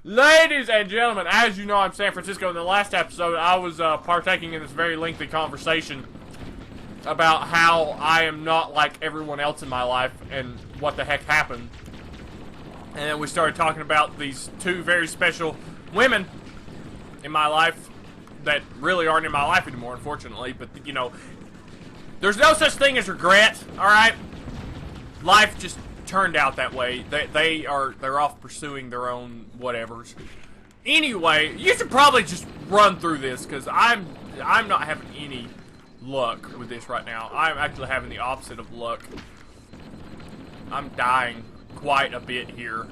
Ladies and gentlemen, as you know, I'm San Francisco. In the last episode, I was partaking in this very lengthy conversation about how I am not like everyone else in my life and what the heck happened. And then we started talking about these two very special women in my life that really aren't in my life anymore, unfortunately. But, you know, there's no such thing as regret, alright? Life just turned out that way. They're off pursuing their own whatevers. Anyway, you should probably just run through this, because I'm not having any luck with this right now. I'm actually having the opposite of luck. I'm dying quite a bit here.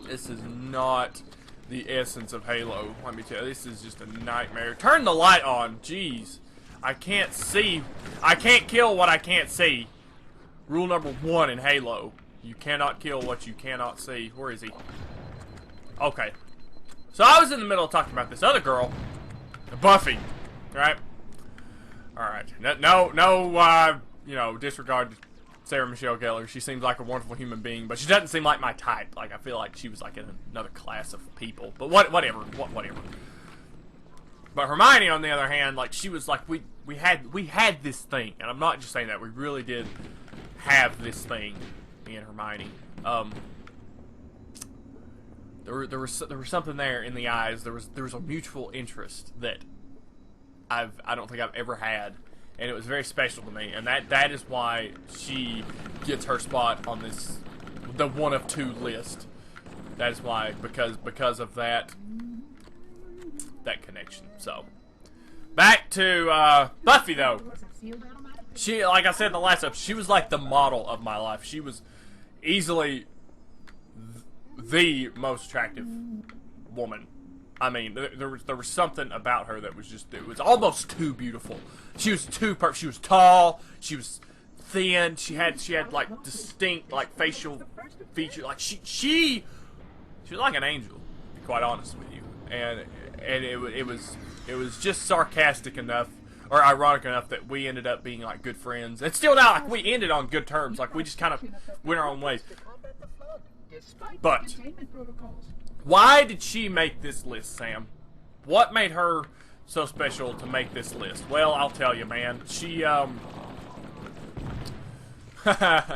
This is not the essence of Halo, let me tell you. This is just a nightmare. Turn the light on, jeez. I can't see. I can't kill what I can't see. Rule number 1 in Halo. You cannot kill what you cannot see. Where is he? Okay. So I was in the middle of talking about this other girl, Buffy, right? Alright. No, you know, disregard Sarah Michelle Gellar. She seems like a wonderful human being, but she doesn't seem like my type. Like, I feel like she was like in another class of people. But whatever. But Hermione, on the other hand, like, she was like, we had this thing, and I'm not just saying that. We really did have this thing, me and Hermione. There was something there in the eyes. There was a mutual interest that I don't think I've ever had, and it was very special to me. And that is why she gets her spot on this, the 1 of 2 list. That is why, because of that connection. So back to Buffy though. She, like I said in the last episode, she was like the model of my life. She was easily the most attractive woman. I mean, there was something about her that was just, it was almost too beautiful. She was she was tall, she was thin, she had like distinct like facial features. Like she was like an angel, to be quite honest with you. And it was just sarcastic enough, or ironic enough, that we ended up being like good friends. And still now, like, we ended on good terms. Like, we just kind of went our own ways. But why did she make this list, Sam? What made her so special to make this list? Well, I'll tell you, man. She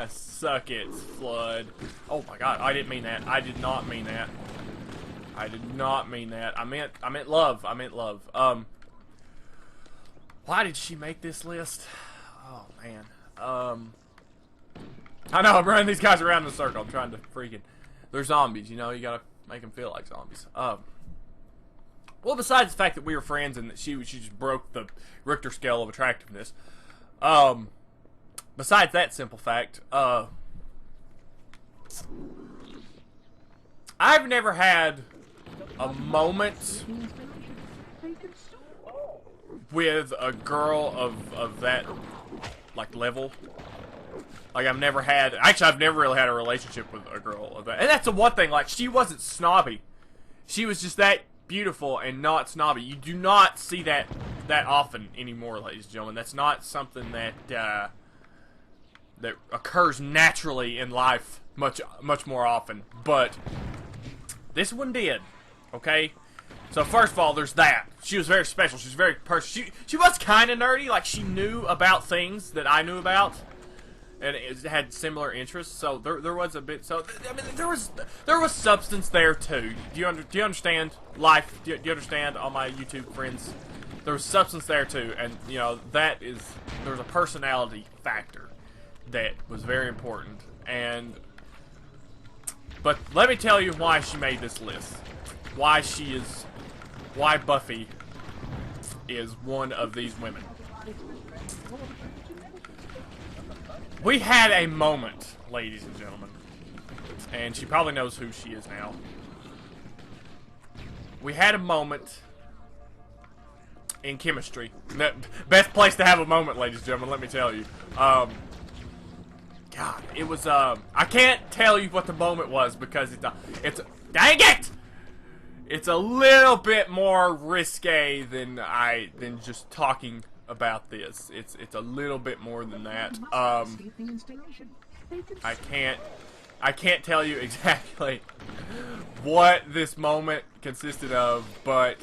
suck it, Flood. Oh my God, I didn't mean that. I did not mean that. I did not mean that. I meant love. I meant love. Why did she make this list? Oh, man. I know, I'm running these guys around in a circle. I'm trying to freaking... They're zombies, you know? You gotta make them feel like zombies. Well, besides the fact that we were friends and that she just broke the Richter scale of attractiveness, besides that simple fact, I've never had a moment with a girl of that, like, level. Like, I've never really had a relationship with a girl of that. And that's the one thing, like, she wasn't snobby. She was just that beautiful and not snobby. You do not see that often anymore, ladies and gentlemen. That's not something that that occurs naturally in life much more often. But this one did, okay? So first of all, there's that. She was very special. She was very she was kind of nerdy. Like, she knew about things that I knew about, and it had similar interests. So there was a bit. So I mean, there was substance there too. Do you understand life? Do you understand, all my YouTube friends? There was substance there too, and you know there was a personality factor that was very important. But let me tell you why she made this list. Why Buffy is one of these women. We had a moment, ladies and gentlemen, and she probably knows who she is now. We had a moment in chemistry. The best place to have a moment, ladies and gentlemen, let me tell you. God, it was, I can't tell you what the moment was because it's dang it! It's a little bit more risque than just talking about this. It's a little bit more than that. I can't tell you exactly what this moment consisted of, but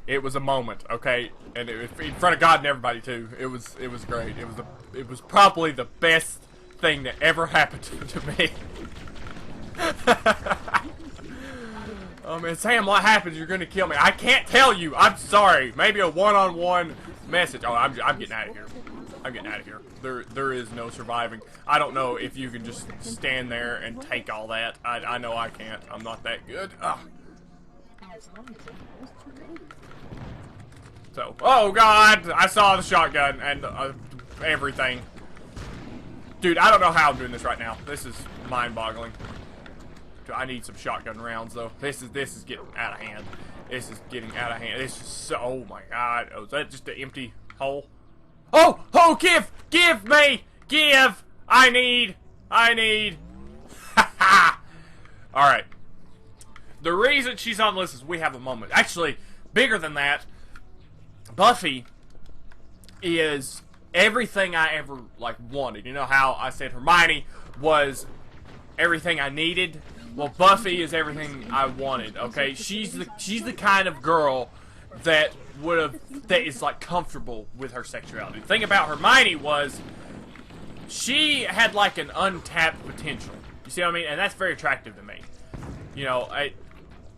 it was a moment, okay? And it was in front of God and everybody too. It was great. It was probably the best thing that ever happened to me. Oh man, Sam, what happens? You're gonna kill me. I can't tell you. I'm sorry. Maybe a one-on-one message. Oh, I'm getting out of here. I'm getting out of here. There is no surviving. I don't know if you can just stand there and take all that. I know I can't. I'm not that good. Ugh. So, oh god, I saw the shotgun and everything. Dude, I don't know how I'm doing this right now. This is mind-boggling. I need some shotgun rounds though. This is getting out of hand. This is getting out of hand. This is so. Oh my god. Oh, is that just an empty hole? Oh, oh, give me, give. I need. Ha ha. All right. The reason she's on the list is we have a moment. Actually, bigger than that. Buffy is everything I ever wanted. You know how I said Hermione was everything I needed? Well, Buffy is everything I wanted, okay? She's the kind of girl that is comfortable with her sexuality. The thing about Hermione was she had an untapped potential. You see what I mean? And that's very attractive to me. You know,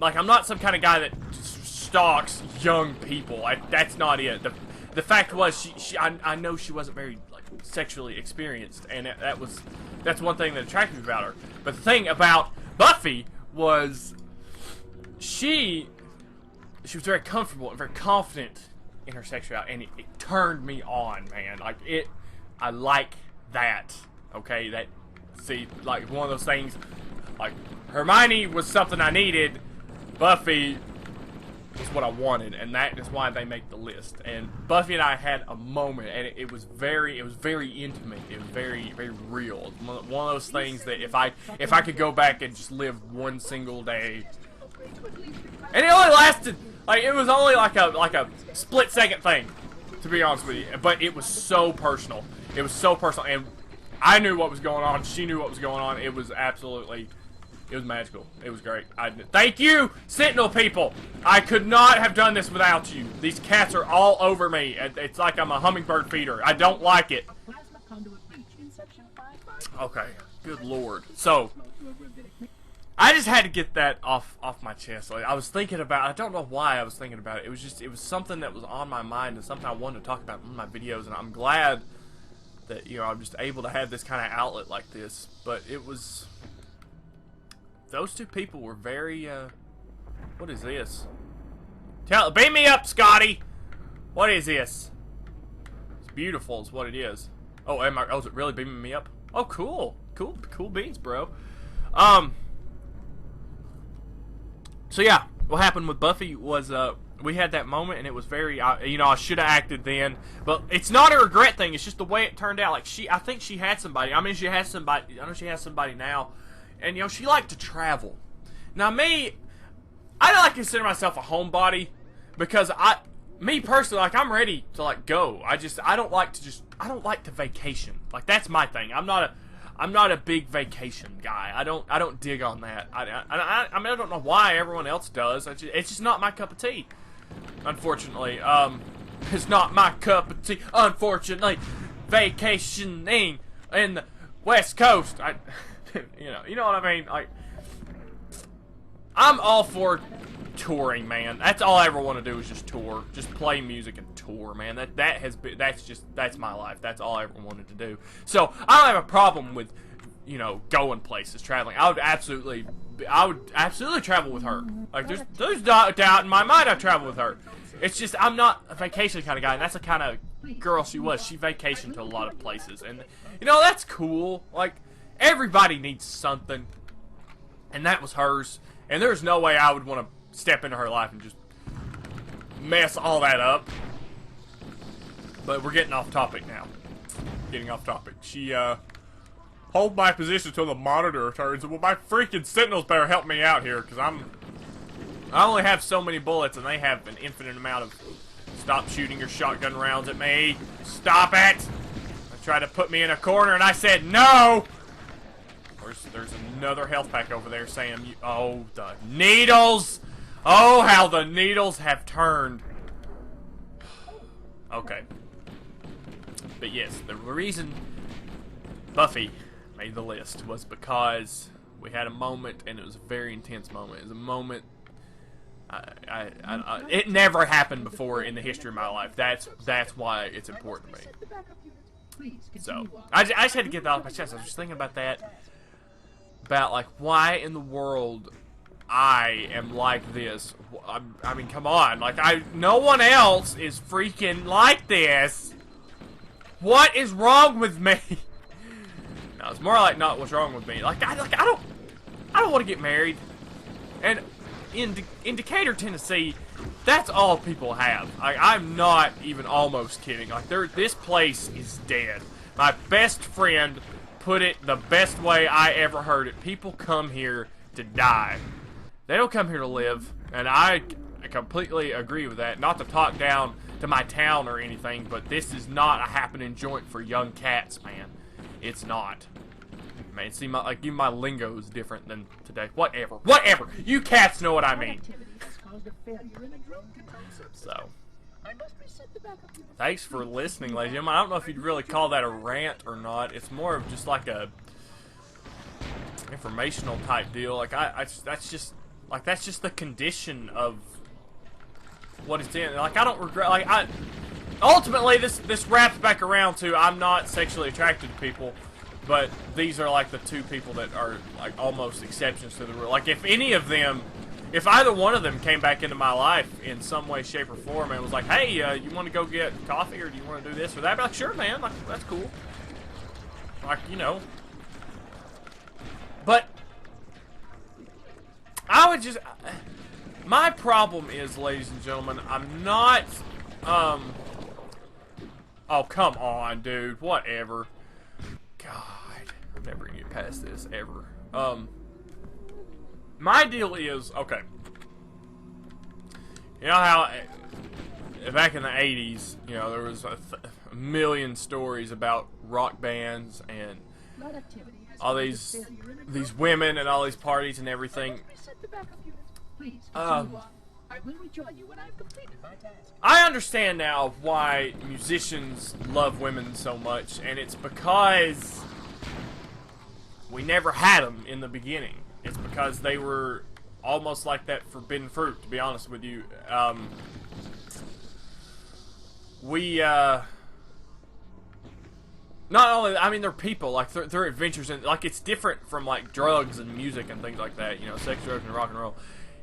I'm not some kind of guy that stalks young people. That's not it. The fact was I know she wasn't very sexually experienced, and that's one thing that attracted me about her. But the thing about Buffy was she was very comfortable and very confident in her sexuality, and it turned me on, man. I like that. Okay, one of those things. Hermione was something I needed. Buffy is what I wanted, and that is why they make the list. And Buffy and I had a moment, and it was very intimate. It was very, very real. One of those things that if I could go back and just live one single day, and it only lasted it was only like a split-second thing, to be honest with you. But it was so personal. It was so personal, and I knew what was going on. She knew what was going on. It was absolutely. It was magical. It was great. Thank you, Sentinel people. I could not have done this without you. These cats are all over me. It's like I'm a hummingbird feeder. I don't like it. Okay. Good lord. So, I just had to get that off my chest. I was thinking about. I don't know why I was thinking about it. It was something that was on my mind and something I wanted to talk about in my videos. And I'm glad that I'm just able to have this kind of outlet like this. But it was. Those two people were very, what is this? Beam me up, Scotty! What is this? It's beautiful is what it is. Oh, is it really beaming me up? Oh, cool. Cool beans, bro. So yeah, what happened with Buffy was, we had that moment, and it was very, I should have acted then. But it's not a regret thing, it's just the way it turned out. I think she had somebody. I mean, she has somebody, I know she has somebody now. And, she liked to travel. Now, me, I don't consider myself a homebody because me personally, I'm ready to, go. I don't like to vacation. That's my thing. I'm not a big vacation guy. I don't dig on that. I mean, I don't know why everyone else does. It's just not my cup of tea, unfortunately. It's not my cup of tea, unfortunately. Vacationing in the West Coast. You know what I mean? I'm all for touring, man. That's all I ever want to do is just tour, just play music and tour, man. That's my life. That's all I ever wanted to do. So I don't have a problem with, going places, traveling. I would absolutely travel with her. There's no doubt in my mind I'd travel with her. It's just I'm not a vacation kind of guy, and that's the kind of girl she was. She vacationed to a lot of places, and that's cool. Everybody needs something, and that was hers, and there's no way I would want to step into her life and just mess all that up. But we're getting off topic now. She, hold my position until the monitor returns. Well, my freaking Sentinels better help me out here, because I only have so many bullets, and they have an infinite amount of... Stop shooting your shotgun rounds at me. Stop it! They tried to put me in a corner, and I said no! another health pack over there, Sam. Oh, the needles! Oh, how the needles have turned. Okay. But yes, the reason Buffy made the list was because we had a moment, and it was a very intense moment. It was a moment... it never happened before in the history of my life. That's why it's important to me. So, I just had to get that off my chest. I was just thinking about that. About, like, why in the world I am like this. I mean, come on. Like, no one else is freaking like this. What is wrong with me? No, it's more like not what's wrong with me. Like, I don't want to get married. And in Decatur, Tennessee, that's all people have. I'm not even almost kidding. Like, this place is dead. My best friend put it the best way I ever heard it. People come here to die. They don't come here to live. And I completely agree with that. Not to talk down to my town or anything, but this is not a happening joint for young cats, man. It's not. Man, see, even my lingo is different than today. Whatever. You cats know what I mean. So, thanks for listening, ladies and gentlemen. I don't know if you'd really call that a rant or not. It's more of just like a informational type deal. Like that's just the condition of what it's in. Like, I don't regret. Like, ultimately this wraps back around to I'm not sexually attracted to people. But these are like the two people that are like almost exceptions to the rule. Like, if either one of them came back into my life in some way, shape, or form and was like, hey, you want to go get coffee, or do you want to do this or that? I'd be like, sure, man, like, that's cool. Like, you know. But I would just... my problem is, ladies and gentlemen, I'm not... oh, come on, dude. Whatever. God, I'm never gonna get past this, ever. My deal is, okay. You know how, back in the 80s, you know, there was a million stories about rock bands and all these women and all these parties and everything. I understand now why musicians love women so much, and it's because we never had them in the beginning. It's because they were almost like that forbidden fruit, to be honest with you. Not only, I mean, they're people, like, they're adventures, and, like, it's different from, like, drugs and music and things like that, you know, sex, drugs, and rock and roll.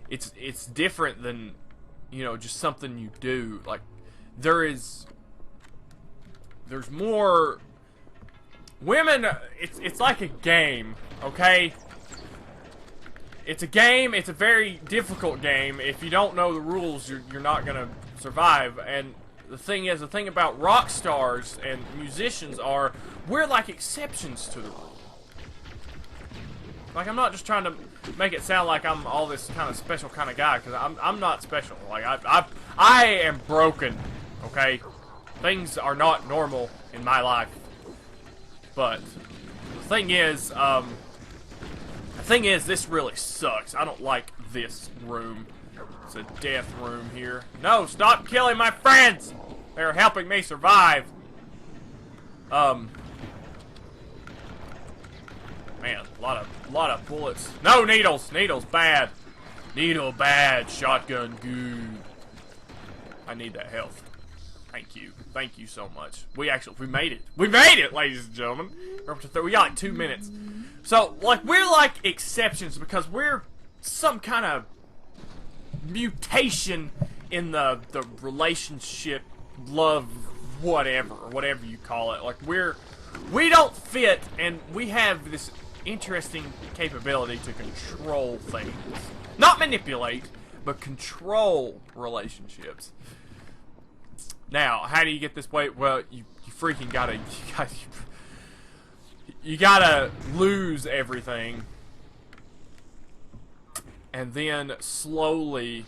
It's different than, you know, just something you do. Like, there's more women. It's like a game, okay? It's a game. It's a very difficult game. If you don't know the rules, you're not gonna survive. And the thing about rock stars and musicians are, we're like exceptions to the rule. Like, I'm not just trying to make it sound like I'm all this kind of special kind of guy, because I'm not special. Like, I am broken, okay? Things are not normal in my life. But the thing is, this really sucks. I don't like this room. It's a death room here. No, stop killing my friends! They're helping me survive. Man, a lot of bullets. No, needles! Needles, bad. Needle, bad. Shotgun, good. I need that health. Thank you. Thank you so much. We made it. We made it, ladies and gentlemen. We're up to we got like 2 minutes. So, like, we're like exceptions because we're some kind of mutation in the relationship, love, whatever you call it. Like, we don't fit, and we have this interesting capability to control things. Not manipulate, but control relationships. Now, how do you get this way? Well, you freaking you gotta lose everything, and then slowly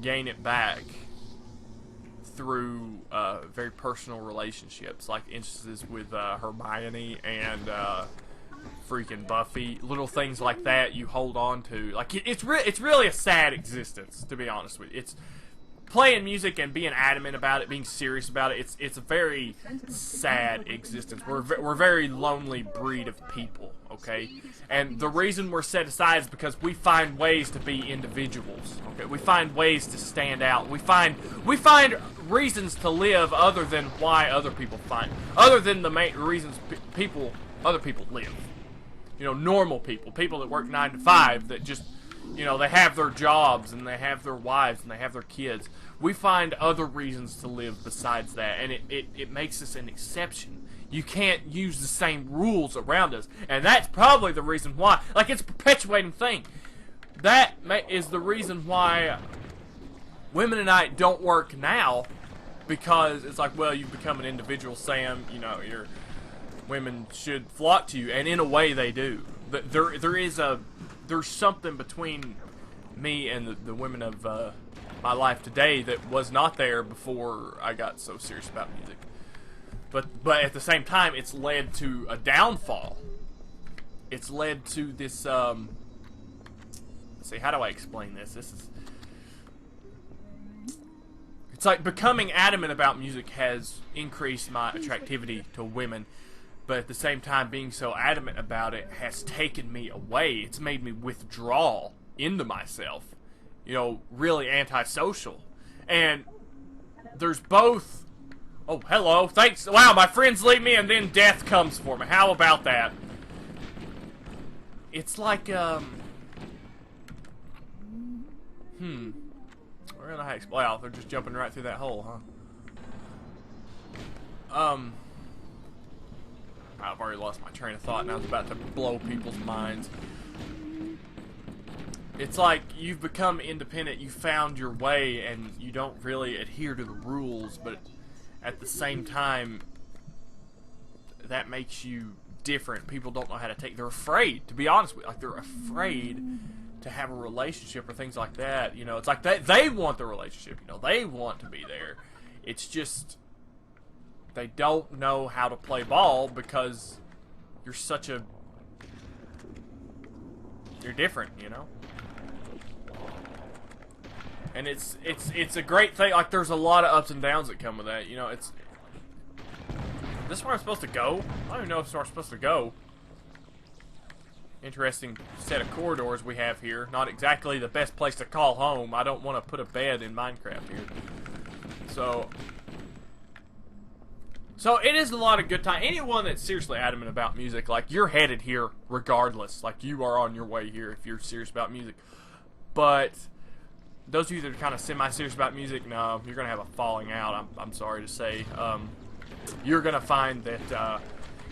gain it back through very personal relationships, like instances with Hermione and freaking Buffy, little things like that you hold on to. Like, it's really a sad existence, to be honest with you. It's playing music and being adamant about it, being serious about it. It's a very sad existence. We're a very lonely breed of people, okay? And the reason we're set aside is because we find ways to be individuals, okay? We find ways to stand out. We find reasons to live other than why other people find, other than the main reasons other people live. You know, normal people that work 9 to 5, that just, you know, they have their jobs and they have their wives and they have their kids. We find other reasons to live besides that, and it makes us an exception. You can't use the same rules around us, and that's probably the reason why. Like, it's a perpetuating thing. That is the reason why women and I don't work now, because it's like, well, you've become an individual, Sam. You know, women should flock to you, and in a way they do. But there's something between me and the women of my life today that was not there before I got so serious about music. But at the same time, it's led to a downfall. It's led to this. Let's see, how do I explain this? It's like becoming adamant about music has increased my attractivity to women, but at the same time, being so adamant about it has taken me away. It's made me withdraw into myself. You know, really antisocial. And there's both. Oh, hello. Thanks. Wow, my friends leave me and then death comes for me. How about that? It's like, Where did I explain? Wow, they're just jumping right through that hole, huh? I've already lost my train of thought and I was about to blow people's minds. It's like you've become independent, you found your way, and you don't really adhere to the rules, but at the same time, that makes you different. People don't know how to take. They're afraid, to be honest with you. Like, they're afraid to have a relationship or things like that. You know, it's like they want the relationship. You know, they want to be there. It's just they don't know how to play ball because you're different, you know. And it's a great thing. Like, there's a lot of ups and downs that come with that. You know, is this where I'm supposed to go? I don't even know if this is where I'm supposed to go. Interesting set of corridors we have here. Not exactly the best place to call home. I don't want to put a bed in Minecraft here. So it is a lot of good time. Anyone that's seriously adamant about music, like, you're headed here regardless. Like, you are on your way here if you're serious about music. But those of you that are kind of semi-serious about music, no, you're going to have a falling out, I'm sorry to say. You're going to find that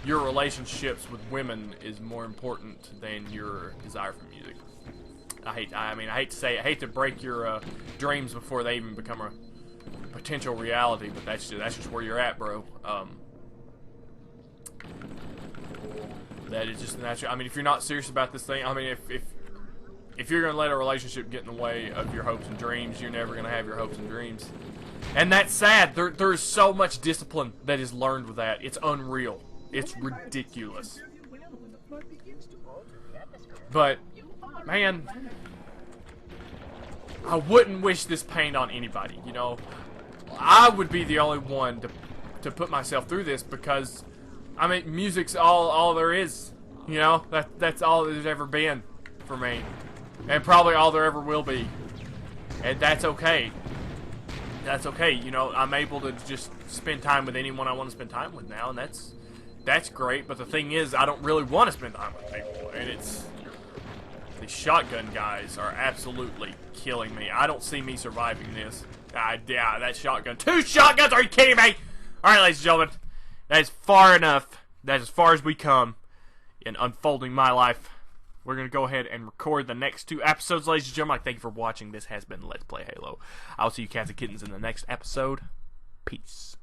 your relationships with women is more important than your desire for music. I hate to say it. I hate to break your dreams before they even become a potential reality, but that's just where you're at, bro. That is just natural. I mean, if you're not serious about this thing, I mean, if you're gonna let a relationship get in the way of your hopes and dreams, you're never gonna have your hopes and dreams. And that's sad. There's so much discipline that is learned with that. It's unreal. It's ridiculous. But, man, I wouldn't wish this pain on anybody, you know. I would be the only one to put myself through this because, I mean, music's all there is, you know. That's all there's ever been for me. And probably all there ever will be. And that's okay. That's okay, you know. I'm able to just spend time with anyone I want to spend time with now, and that's great. But the thing is, I don't really want to spend time with people. And these shotgun guys are absolutely killing me. I don't see me surviving this. Yeah, that shotgun. 2 shotguns? Are you kidding me? Alright, ladies and gentlemen. That is far enough. That is as far as we come in unfolding my life. We're going to go ahead and record the next 2 episodes, ladies and gentlemen. Thank you for watching. This has been Let's Play Halo. I'll see you cats and kittens in the next episode. Peace.